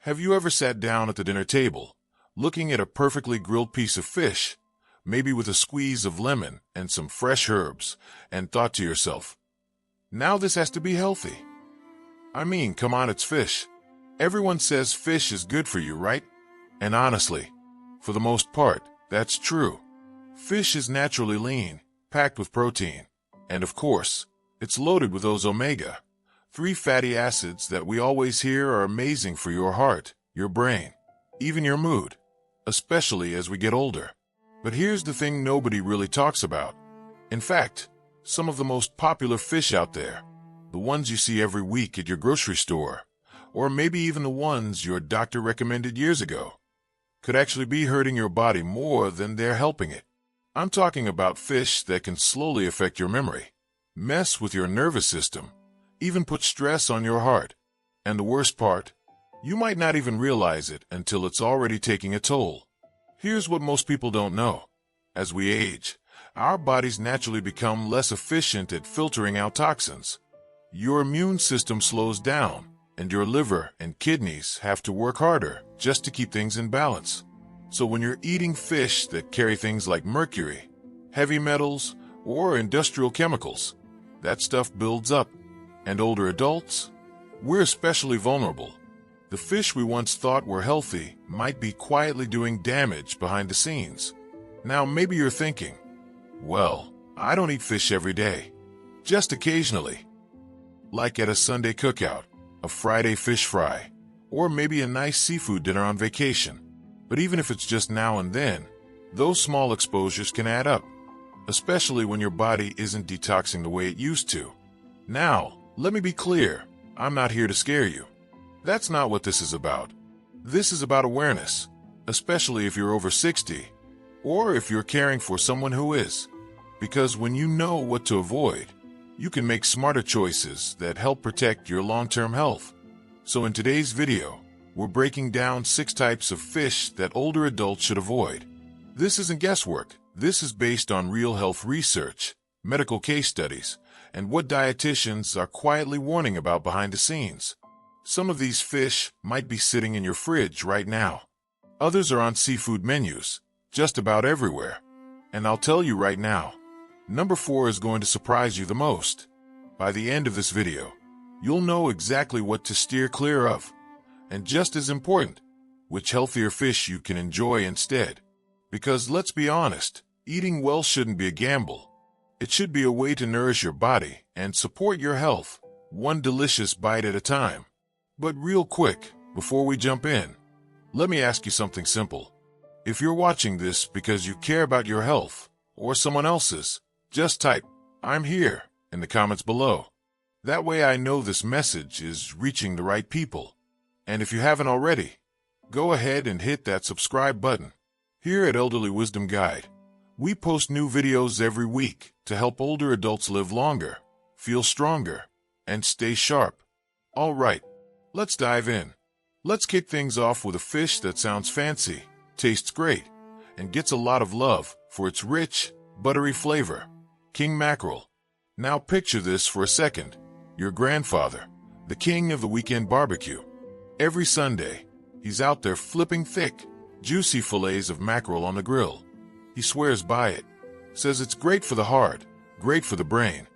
Have you ever sat down at the dinner table, looking at a perfectly grilled piece of fish, maybe with a squeeze of lemon and some fresh herbs, and thought to yourself, now this has to be healthy? I mean, come on, it's fish. Everyone says fish is good for you, right? And honestly, for the most part, that's true. Fish is naturally lean, packed with protein, and of course, it's loaded with those omega-3 fatty acids that we always hear are amazing for your heart, your brain, even your mood, especially as we get older. But here's the thing nobody really talks about. In fact, some of the most popular fish out there, the ones you see every week at your grocery store, or maybe even the ones your doctor recommended years ago, could actually be hurting your body more than they're helping it. I'm talking about fish that can slowly affect your memory, mess with your nervous system, even put stress on your heart. And the worst part, you might not even realize it until it's already taking a toll. Here's what most people don't know. As we age, our bodies naturally become less efficient at filtering out toxins. Your immune system slows down, and your liver and kidneys have to work harder just to keep things in balance. So when you're eating fish that carry things like mercury, heavy metals, or industrial chemicals, that stuff builds up. And older adults? We're especially vulnerable. The fish we once thought were healthy might be quietly doing damage behind the scenes. Now maybe you're thinking, well, I don't eat fish every day, just occasionally. Like at a Sunday cookout, a Friday fish fry, or maybe a nice seafood dinner on vacation. But even if it's just now and then, those small exposures can add up, especially when your body isn't detoxing the way it used to. Now, let me be clear, I'm not here to scare you. That's not what this is about. This is about awareness, especially if you're over 60, or if you're caring for someone who is. Because when you know what to avoid, you can make smarter choices that help protect your long-term health. So in today's video, we're breaking down 6 types of fish that older adults should avoid. This isn't guesswork. This is based on real health research, medical case studies, and what dietitians are quietly warning about behind the scenes. Some of these fish might be sitting in your fridge right now. Others are on seafood menus, just about everywhere. And I'll tell you right now, number 4 is going to surprise you the most. By the end of this video, you'll know exactly what to steer clear of. And just as important, which healthier fish you can enjoy instead. Because let's be honest, eating well shouldn't be a gamble. It should be a way to nourish your body and support your health, one delicious bite at a time. But real quick, before we jump in, let me ask you something simple. If you're watching this because you care about your health, or someone else's, just type, "I'm here," in the comments below. That way I know this message is reaching the right people. And if you haven't already, go ahead and hit that subscribe button. Here at Elderly Wisdom Guide, we post new videos every week to help older adults live longer, feel stronger, and stay sharp. All right, let's dive in. Let's kick things off with a fish that sounds fancy, tastes great, and gets a lot of love for its rich, buttery flavor. King mackerel. Now picture this for a second. Your grandfather, the king of the weekend barbecue. Every Sunday, he's out there flipping thick, juicy fillets of mackerel on the grill. He swears by it, says it's great for the heart, great for the brain.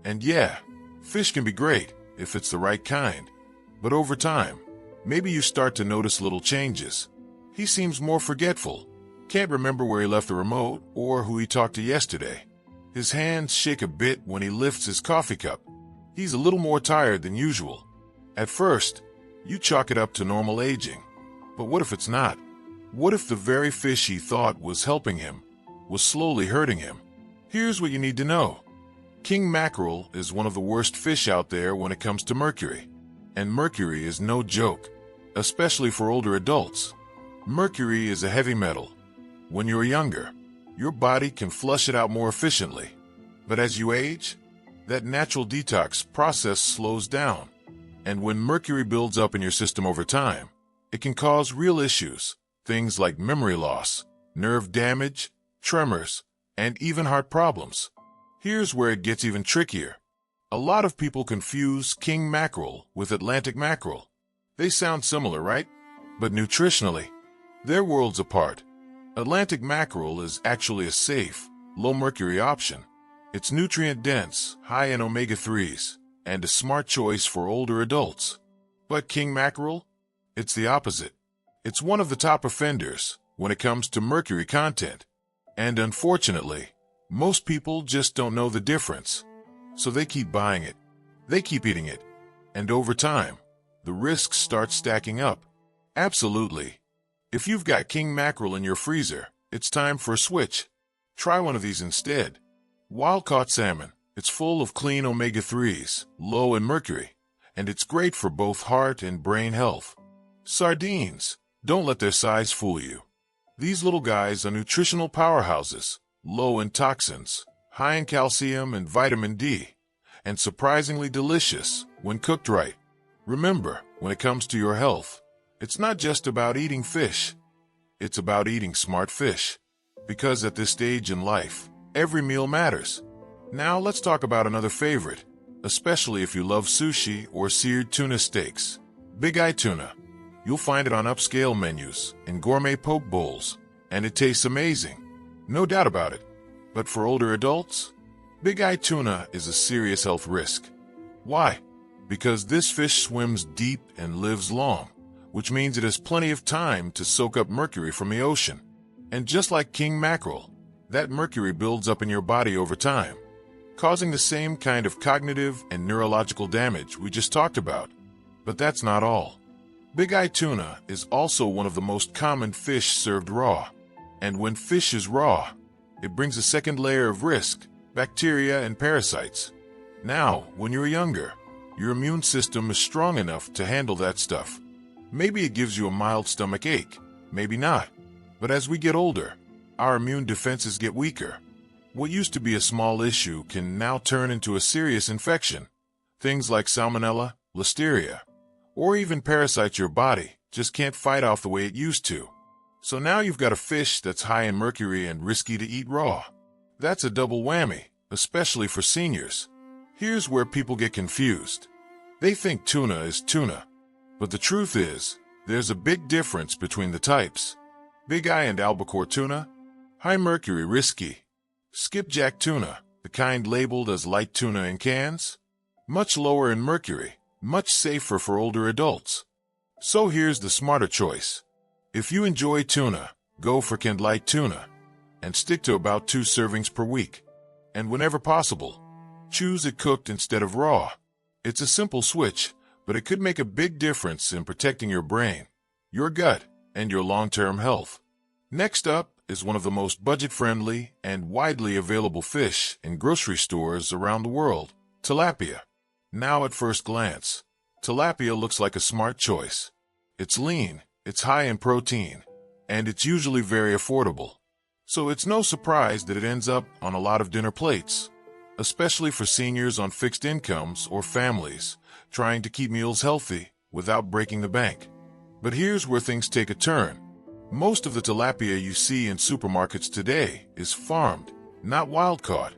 And yeah, fish can be great if it's the right kind. But over time, maybe you start to notice little changes. He seems more forgetful, can't remember where he left the remote or who he talked to yesterday. His hands shake a bit when he lifts his coffee cup. He's a little more tired than usual. At first, you chalk it up to normal aging. But what if it's not? What if the very fish he thought was helping him was slowly hurting him? Here's what you need to know. King mackerel is one of the worst fish out there when it comes to mercury. And mercury is no joke, especially for older adults. Mercury is a heavy metal. When you're younger, your body can flush it out more efficiently. But as you age, that natural detox process slows down. And when mercury builds up in your system over time, it can cause real issues. Things like memory loss, nerve damage, tremors, and even heart problems. Here's where it gets even trickier. A lot of people confuse king mackerel with Atlantic mackerel. They sound similar, right? But nutritionally, they're worlds apart. Atlantic mackerel is actually a safe, low-mercury option. It's nutrient-dense, high in omega-3s, and a smart choice for older adults. But king mackerel? It's the opposite. It's one of the top offenders when it comes to mercury content. And unfortunately, most people just don't know the difference. So they keep buying it. They keep eating it. And over time, the risks start stacking up. Absolutely. If you've got king mackerel in your freezer, it's time for a switch. Try one of these instead. Wild-caught salmon. It's full of clean omega-3s, low in mercury, and it's great for both heart and brain health. Sardines. Don't let their size fool you. These little guys are nutritional powerhouses, low in toxins, high in calcium and vitamin D, and surprisingly delicious when cooked right. Remember, when it comes to your health, it's not just about eating fish. It's about eating smart fish. Because at this stage in life, every meal matters. Now let's talk about another favorite, especially if you love sushi or seared tuna steaks. Big eye tuna. You'll find it on upscale menus in gourmet poke bowls, and it tastes amazing. No doubt about it. But for older adults, big eye tuna is a serious health risk. Why? Because this fish swims deep and lives long, which means it has plenty of time to soak up mercury from the ocean. And just like king mackerel, that mercury builds up in your body over time, causing the same kind of cognitive and neurological damage we just talked about. But that's not all. Big eye tuna is also one of the most common fish served raw. And when fish is raw, it brings a second layer of risk, bacteria and parasites. Now, when you're younger, your immune system is strong enough to handle that stuff. Maybe it gives you a mild stomach ache, maybe not. But as we get older, our immune defenses get weaker. What used to be a small issue can now turn into a serious infection. Things like salmonella, listeria, or even parasites your body just can't fight off the way it used to. So now you've got a fish that's high in mercury and risky to eat raw. That's a double whammy, especially for seniors. Here's where people get confused. They think tuna is tuna. But the truth is, there's a big difference between the types. Big eye and albacore tuna, high mercury risky. Skipjack tuna, the kind labeled as light tuna in cans, much lower in mercury, much safer for older adults. So here's the smarter choice. If you enjoy tuna, go for canned light tuna, and stick to about 2 servings per week. And whenever possible, choose it cooked instead of raw. It's a simple switch, but it could make a big difference in protecting your brain, your gut, and your long-term health. Next up is one of the most budget-friendly and widely available fish in grocery stores around the world, tilapia. Now at first glance, tilapia looks like a smart choice. It's lean, it's high in protein, and it's usually very affordable. So it's no surprise that it ends up on a lot of dinner plates, especially for seniors on fixed incomes or families trying to keep meals healthy without breaking the bank. But here's where things take a turn. Most of the tilapia you see in supermarkets today is farmed, not wild-caught,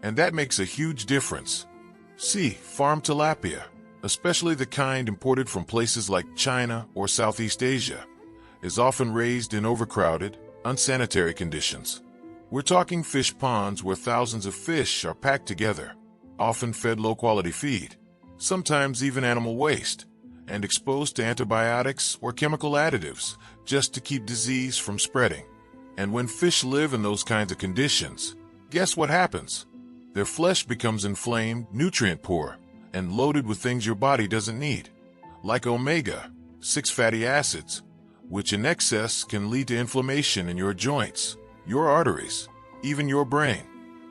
and that makes a huge difference. See, farmed tilapia, especially the kind imported from places like China or Southeast Asia, is often raised in overcrowded, unsanitary conditions. We're talking fish ponds where thousands of fish are packed together, often fed low-quality feed, sometimes even animal waste, and exposed to antibiotics or chemical additives just to keep disease from spreading. And when fish live in those kinds of conditions, guess what happens? Their flesh becomes inflamed, nutrient-poor, and loaded with things your body doesn't need, like omega-6 fatty acids, which in excess can lead to inflammation in your joints, your arteries, even your brain.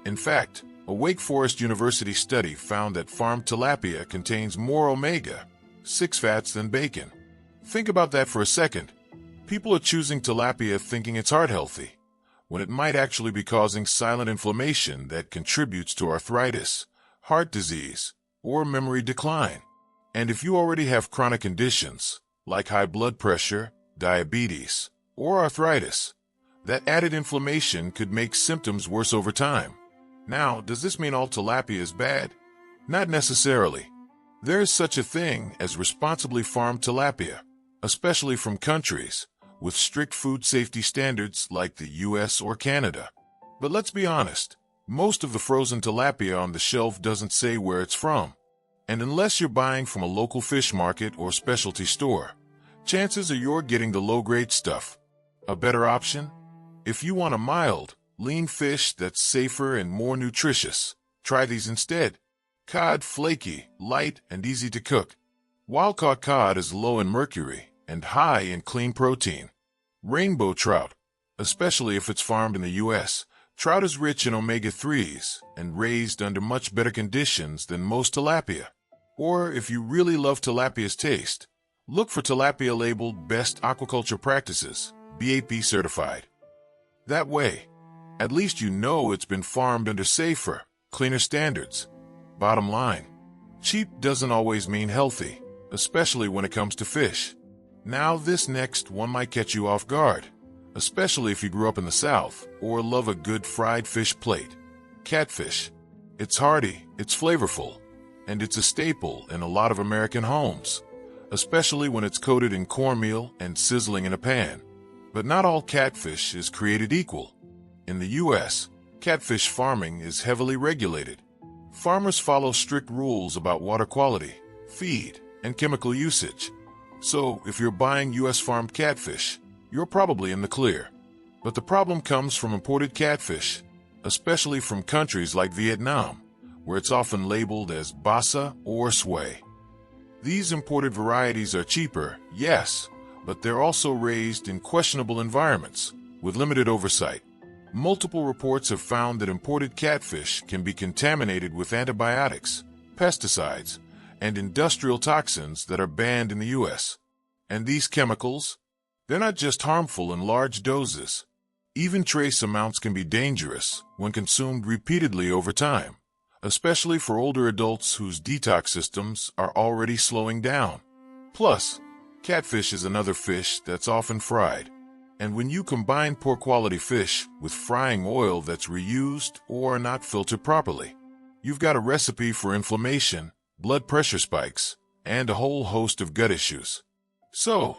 In fact, a Wake Forest University study found that farmed tilapia contains more omega-6 fats than bacon. Think about that for a second. People are choosing tilapia thinking it's heart healthy, when it might actually be causing silent inflammation that contributes to arthritis, heart disease, or memory decline. And if you already have chronic conditions, like high blood pressure, diabetes, or arthritis, that added inflammation could make symptoms worse over time. Now, does this mean all tilapia is bad? Not necessarily. There is such a thing as responsibly farmed tilapia. especially from countries with strict food safety standards like the US or Canada. But let's be honest, most of the frozen tilapia on the shelf doesn't say where it's from. And unless you're buying from a local fish market or specialty store, chances are you're getting the low-grade stuff. A better option? If you want a mild, lean fish that's safer and more nutritious, try these instead. Cod, flaky, light, and easy to cook. Wild-caught cod is low in mercury and high in clean protein. Rainbow trout, especially if it's farmed in the U.S., trout is rich in omega-3s and raised under much better conditions than most tilapia. Or if you really love tilapia's taste, look for tilapia labeled Best Aquaculture Practices, BAP certified. That way, at least you know it's been farmed under safer, cleaner standards. Bottom line, cheap doesn't always mean healthy, especially when it comes to fish. Now this next one might catch you off guard, especially if you grew up in the South or love a good fried fish plate. Catfish. It's hearty, it's flavorful, and it's a staple in a lot of American homes, especially when it's coated in cornmeal and sizzling in a pan. But not all catfish is created equal. In the U.S., catfish farming is heavily regulated. Farmers follow strict rules about water quality, feed, and chemical usage. So, if you're buying U.S. farmed catfish, you're probably in the clear. But the problem comes from imported catfish, especially from countries like Vietnam, where it's often labeled as basa or sway. These imported varieties are cheaper, yes, but they're also raised in questionable environments, with limited oversight. Multiple reports have found that imported catfish can be contaminated with antibiotics, pesticides, and industrial toxins that are banned in the U.S. And these chemicals? They're not just harmful in large doses. Even trace amounts can be dangerous when consumed repeatedly over time, especially for older adults whose detox systems are already slowing down. Plus, catfish is another fish that's often fried. And when you combine poor quality fish with frying oil that's reused or not filtered properly, you've got a recipe for inflammation, blood pressure spikes, and a whole host of gut issues. So,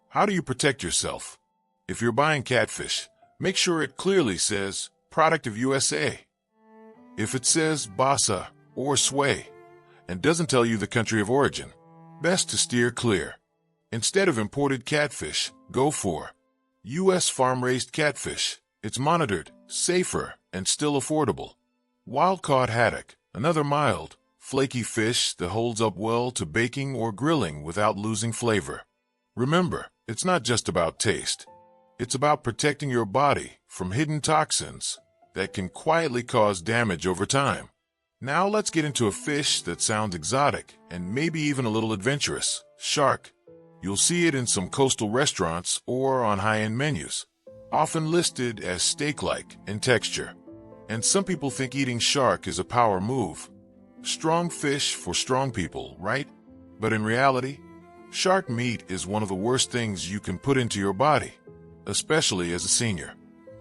how do you protect yourself? If you're buying catfish, make sure it clearly says Product of USA. If it says Basa or Sway and doesn't tell you the country of origin, best to steer clear. Instead of imported catfish, go for U.S. farm-raised catfish. It's monitored, safer, and still affordable. Wild-caught haddock, another mild, flaky fish that holds up well to baking or grilling without losing flavor. Remember, it's not just about taste. It's about protecting your body from hidden toxins that can quietly cause damage over time. Now let's get into a fish that sounds exotic and maybe even a little adventurous: shark. You'll see it in some coastal restaurants or on high-end menus, often listed as steak-like in texture. And some people think eating shark is a power move. Strong fish for strong people, right? But in reality, shark meat is one of the worst things you can put into your body, especially as a senior.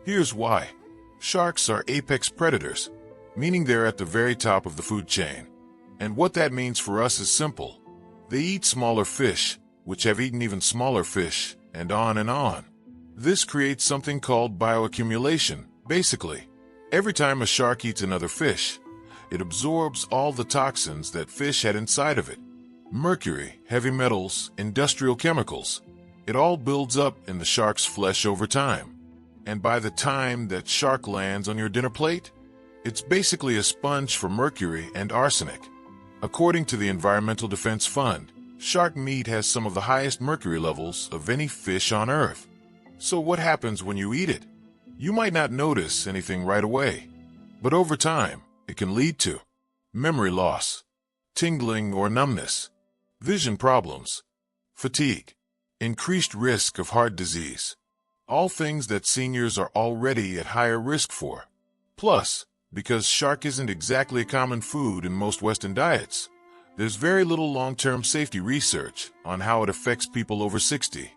Here's why. Sharks are apex predators, meaning they're at the very top of the food chain. And what that means for us is simple. They eat smaller fish, which have eaten even smaller fish, and on and on. This creates something called bioaccumulation. Basically, every time a shark eats another fish, it absorbs all the toxins that fish had inside of it. Mercury, heavy metals, industrial chemicals. It all builds up in the shark's flesh over time. And by the time that shark lands on your dinner plate, it's basically a sponge for mercury and arsenic. According to the Environmental Defense Fund, shark meat has some of the highest mercury levels of any fish on Earth. So what happens when you eat it? You might not notice anything right away, but over time, it can lead to memory loss, tingling or numbness, vision problems, fatigue, increased risk of heart disease, all things that seniors are already at higher risk for. Plus, because shark isn't exactly a common food in most Western diets, there's very little long-term safety research on how it affects people over 60.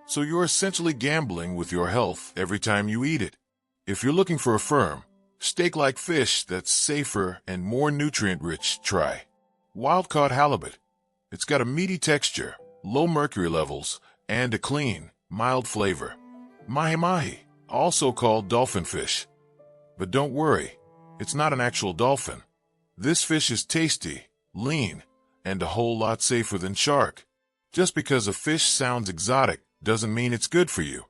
So you're essentially gambling with your health every time you eat it. If you're looking for a firm, steak-like fish that's safer and more nutrient-rich, try wild-caught halibut. It's got a meaty texture, low mercury levels, and a clean, mild flavor. Mahi-mahi, also called dolphin fish. But don't worry, it's not an actual dolphin. This fish is tasty, lean, and a whole lot safer than shark. Just because a fish sounds exotic doesn't mean it's good for you.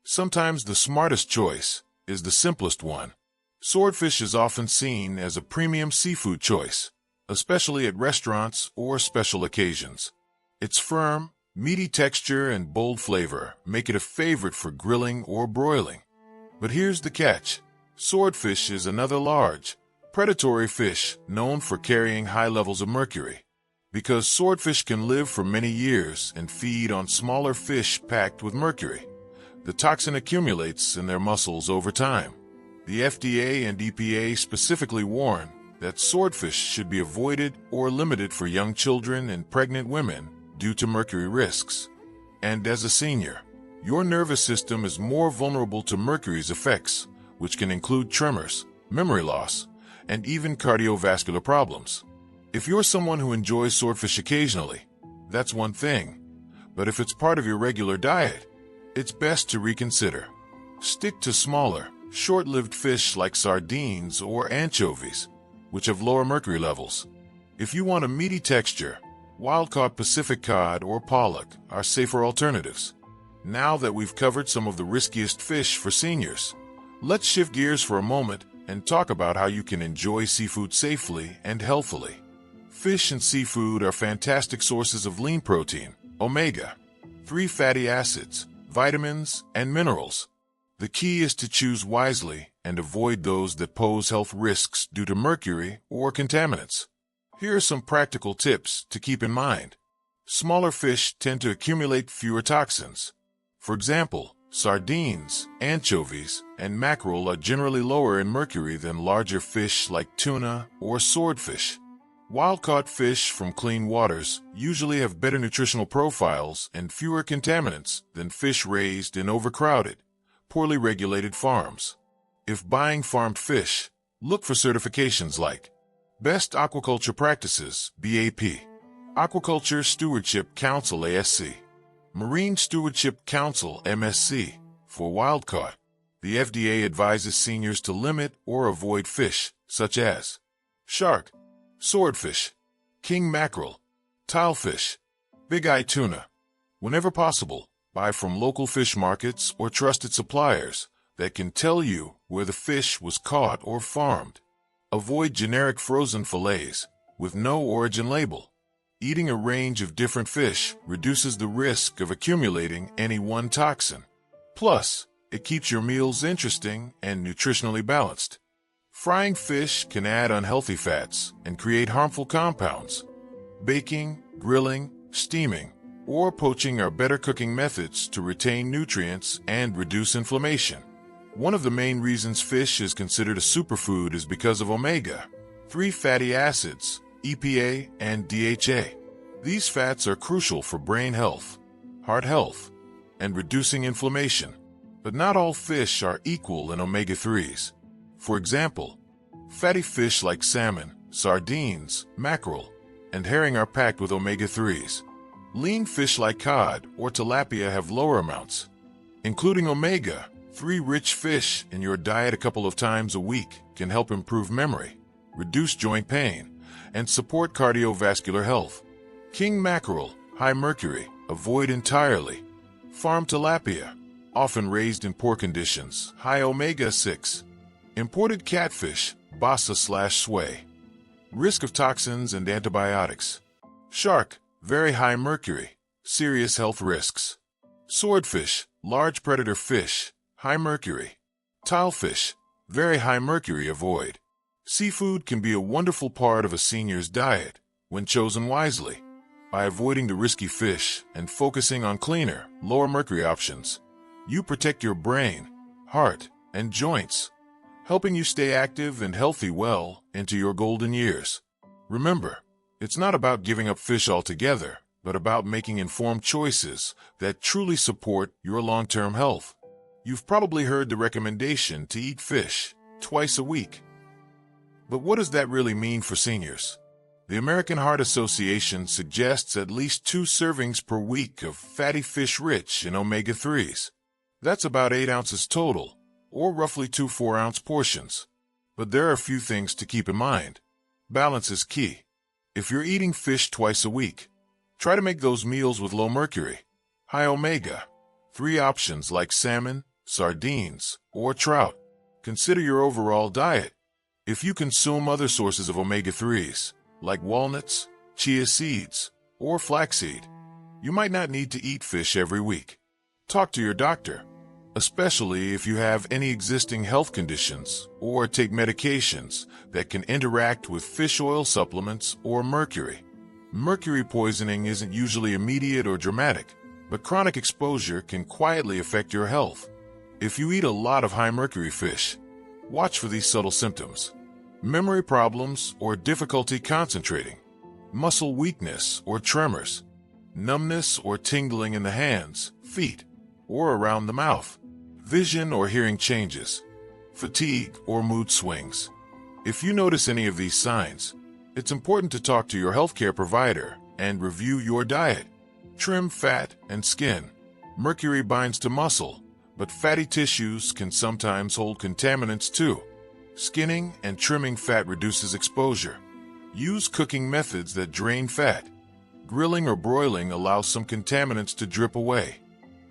Sometimes the smartest choice is the simplest one. Swordfish is often seen as a premium seafood choice, especially at restaurants or special occasions. Its firm, meaty texture and bold flavor make it a favorite for grilling or broiling. But here's the catch. Swordfish is another large, predatory fish known for carrying high levels of mercury. Because swordfish can live for many years and feed on smaller fish packed with mercury, the toxin accumulates in their muscles over time. The FDA and EPA specifically warn that swordfish should be avoided or limited for young children and pregnant women due to mercury risks. And as a senior, your nervous system is more vulnerable to mercury's effects, which can include tremors, memory loss, and even cardiovascular problems. If you're someone who enjoys swordfish occasionally, that's one thing. But if it's part of your regular diet, it's best to reconsider. Stick to smaller, short-lived fish like sardines or anchovies, which have lower mercury levels. If you want a meaty texture, wild-caught Pacific cod or pollock are safer alternatives. Now that we've covered some of the riskiest fish for seniors, let's shift gears for a moment and talk about how you can enjoy seafood safely and healthily. Fish and seafood are fantastic sources of lean protein, omega-3 fatty acids, vitamins, and minerals. The key is to choose wisely and avoid those that pose health risks due to mercury or contaminants. Here are some practical tips to keep in mind. Smaller fish tend to accumulate fewer toxins. For example, sardines, anchovies, and mackerel are generally lower in mercury than larger fish like tuna or swordfish. Wild-caught fish from clean waters usually have better nutritional profiles and fewer contaminants than fish raised in overcrowded, poorly regulated farms. If buying farmed fish, look for certifications like Best Aquaculture Practices, BAP, Aquaculture Stewardship Council, ASC, Marine Stewardship Council, MSC, for wild-caught. The FDA advises seniors to limit or avoid fish such as shark, swordfish, king mackerel, tilefish, big-eye tuna. Whenever possible, buy from local fish markets or trusted suppliers that can tell you where the fish was caught or farmed. Avoid generic frozen fillets with no origin label. Eating a range of different fish reduces the risk of accumulating any one toxin. Plus, it keeps your meals interesting and nutritionally balanced. Frying fish can add unhealthy fats and create harmful compounds. Baking, grilling, steaming, or poaching are better cooking methods to retain nutrients and reduce inflammation. One of the main reasons fish is considered a superfood is because of omega-3 fatty acids, EPA, and DHA. These fats are crucial for brain health, heart health, and reducing inflammation. But not all fish are equal in omega-3s. For example, fatty fish like salmon, sardines, mackerel, and herring are packed with omega-3s. Lean fish like cod or tilapia have lower amounts. Including omega-3 rich fish in your diet a couple of times a week can help improve memory, reduce joint pain, and support cardiovascular health. King mackerel, high mercury, avoid entirely. Farm tilapia, often raised in poor conditions, high omega-6. Imported catfish, basa/sway. Risk of toxins and antibiotics. Shark, very high mercury, serious health risks. Swordfish, large predator fish, high mercury. Tilefish, very high mercury, avoid. Seafood can be a wonderful part of a senior's diet when chosen wisely. By avoiding the risky fish and focusing on cleaner, lower mercury options, you protect your brain, heart, and joints, helping you stay active and healthy well into your golden years. Remember, it's not about giving up fish altogether, but about making informed choices that truly support your long-term health. You've probably heard the recommendation to eat fish twice a week. But what does that really mean for seniors? The American Heart Association suggests at least 2 servings per week of fatty fish rich in omega-3s. That's about 8 ounces total, or roughly 2 4-ounce portions. But there are a few things to keep in mind. Balance is key. If you're eating fish twice a week, try to make those meals with low mercury, high omega-3 options like salmon, sardines, or trout. Consider your overall diet. If you consume other sources of omega-3s, like walnuts, chia seeds, or flaxseed, you might not need to eat fish every week. Talk to your doctor, especially if you have any existing health conditions or take medications that can interact with fish oil supplements or mercury. Mercury poisoning isn't usually immediate or dramatic, but chronic exposure can quietly affect your health. If you eat a lot of high mercury fish, watch for these subtle symptoms: memory problems or difficulty concentrating, muscle weakness or tremors, numbness or tingling in the hands, feet, or around the mouth, vision or hearing changes, fatigue or mood swings. If you notice any of these signs, it's important to talk to your healthcare provider and review your diet. Trim fat and skin. Mercury binds to muscle, but fatty tissues can sometimes hold contaminants too. Skinning and trimming fat reduces exposure. Use cooking methods that drain fat. Grilling or broiling allows some contaminants to drip away.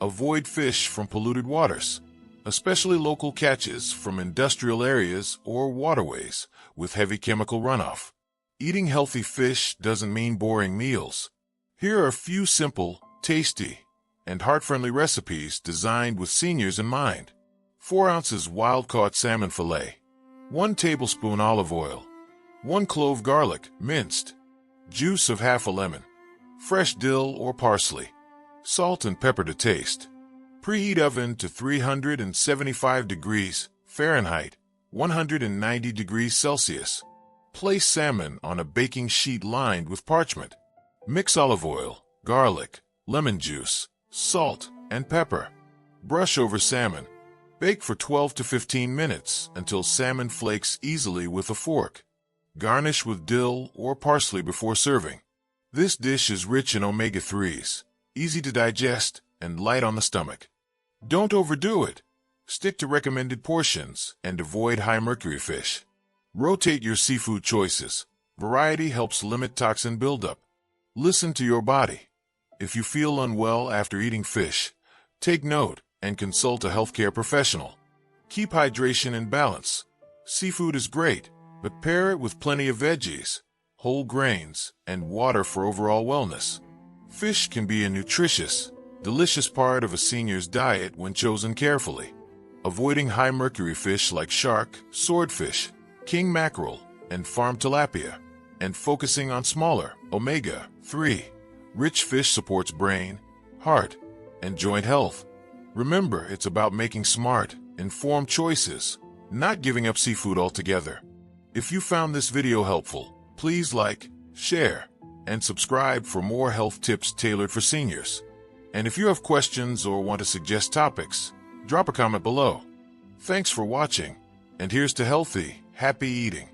Avoid fish from polluted waters, especially local catches from industrial areas or waterways with heavy chemical runoff. Eating healthy fish doesn't mean boring meals. Here are a few simple, tasty, and heart-friendly recipes designed with seniors in mind. 4 ounces wild-caught salmon fillet, 1 tablespoon olive oil, 1 clove garlic, minced, juice of half a lemon, fresh dill or parsley, salt and pepper to taste. Preheat oven to 375 degrees Fahrenheit, 190 degrees Celsius. Place salmon on a baking sheet lined with parchment. Mix olive oil, garlic, lemon juice, salt, and pepper. Brush over salmon. Bake for 12 to 15 minutes until salmon flakes easily with a fork. Garnish with dill or parsley before serving. This dish is rich in omega-3s, easy to digest, and light on the stomach. Don't overdo it. Stick to recommended portions and avoid high mercury fish. Rotate your seafood choices. Variety helps limit toxin buildup. Listen to your body. If you feel unwell after eating fish, take note and consult a healthcare professional. Keep hydration in balance. Seafood is great, but pair it with plenty of veggies, whole grains, and water for overall wellness. Fish can be a nutritious, delicious part of a senior's diet when chosen carefully. Avoiding high mercury fish like shark, swordfish, king mackerel, and farm tilapia, and focusing on smaller, omega-3 rich fish supports brain, heart, and joint health. Remember, it's about making smart, informed choices, not giving up seafood altogether. If you found this video helpful, please like, share, and subscribe for more health tips tailored for seniors. And if you have questions or want to suggest topics, drop a comment below. Thanks for watching, and here's to healthy, happy eating.